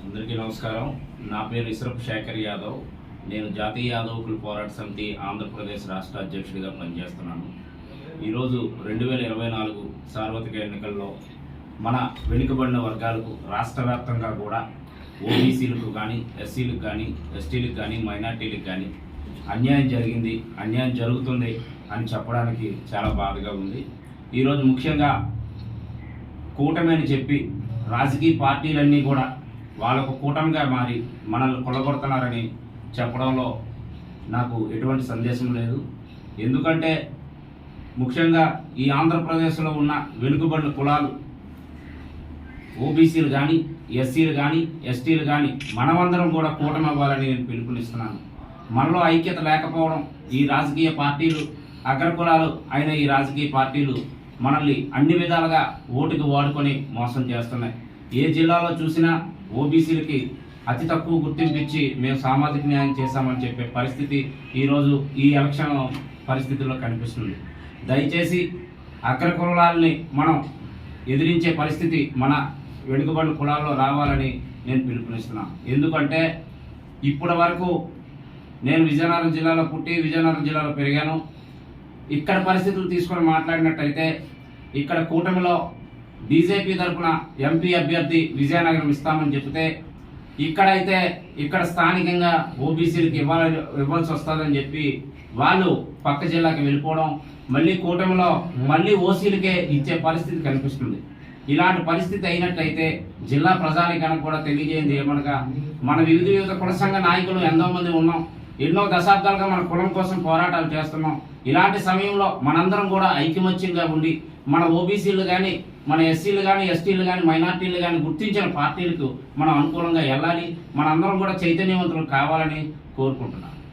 అందరికీ నమస్కారం. నా పేరు ఇస్రప్ శేఖర్ యాదవ్. నేను జాతీయ యాదవ్ కుల పోరాట సమితి ఆంధ్రప్రదేశ్ రాష్ట్ర అధ్యక్షుడిగా పనిచేస్తున్నాను. ఈరోజు 2024 సార్వత్రిక ఎన్నికల్లో మన వెనుకబడిన వర్గాలకు రాష్ట్ర వ్యాప్తంగా కూడా ఓబీసీలకు కానీ, ఎస్సీలకు కానీ, ఎస్టీలకు కానీ, మైనార్టీలకు కానీ అన్యాయం జరిగింది, అన్యాయం జరుగుతుంది అని చెప్పడానికి చాలా బాధగా ఉంది. ఈరోజు ముఖ్యంగా కూటమి అని చెప్పి రాజకీయ పార్టీలన్నీ కూడా వాళ్ళకు కూటమిగా మారి మనల్ని కొల్లగొడుతున్నారని చెప్పడంలో నాకు ఎటువంటి సందేశం లేదు. ఎందుకంటే ముఖ్యంగా ఈ ఆంధ్రప్రదేశ్లో ఉన్న వెనుకబడిన కులాలు ఓబీసీలు కానీ, ఎస్సీలు కానీ, ఎస్టీలు కానీ మనమందరం కూడా కూటమి అవ్వాలని నేను పిలుపునిస్తున్నాను. మనలో ఐక్యత లేకపోవడం, ఈ రాజకీయ పార్టీలు అగ్రకులాలు అయిన ఈ రాజకీయ పార్టీలు మనల్ని అన్ని విధాలుగా ఓటుకు వాడుకొని మోసం చేస్తున్నాయి. ఏ జిల్లాలో చూసినా ఓబీసీలకి అతి తక్కువ గుర్తింపు ఇచ్చి మేము సామాజిక న్యాయం చేశామని చెప్పే పరిస్థితి ఈరోజు ఈ ఎలక్షన్ పరిస్థితుల్లో కనిపిస్తుంది. దయచేసి అగ్రకులాలని మనం ఎదిరించే పరిస్థితి మన వెనుకబడిన కులాల్లో రావాలని నేను పిలుపునిస్తున్నాను. ఎందుకంటే ఇప్పటి వరకు నేను విజయనగరం జిల్లాలో పుట్టి విజయనగరం జిల్లాలో పెరిగాను. ఇక్కడ పరిస్థితులు తీసుకొని మాట్లాడినట్టయితే ఇక్కడ కూటమిలో బీజేపీ తరఫున ఎంపీ అభ్యర్థి విజయనగరం ఇస్తామని చెప్తే ఇక్కడైతే ఇక్కడ స్థానికంగా ఓబీసీలకు ఇవ్వాల్సి వస్తుందని చెప్పి వాళ్ళు పక్క జిల్లాకి వెళ్ళిపోవడం, మళ్ళీ కూటమిలో మళ్ళీ ఓసీలకే ఇచ్చే పరిస్థితి కనిపిస్తుంది. ఇలాంటి పరిస్థితి అయినట్టయితే జిల్లా ప్రజానికానికి కూడా తెలియజేయండి ఏమనగా మన వివిధ కుల సంఘ నాయకులు ఎంతో మంది ఉన్నాం. ఎన్నో దశాబ్దాలుగా మన కులం కోసం పోరాటాలు చేస్తున్నాం. ఇలాంటి సమయంలో మనందరం కూడా ఐకమత్యంగా ఉండి మన ఓబీసీలు కానీ, మన ఎస్సీలు కానీ, ఎస్టీలు కానీ, మైనార్టీలు కానీ గుర్తించిన పార్టీలకు మనం అనుకూలంగా వెళ్ళాలి. మనందరం కూడా చైతన్యవంతులు కావాలని కోరుకుంటున్నాం.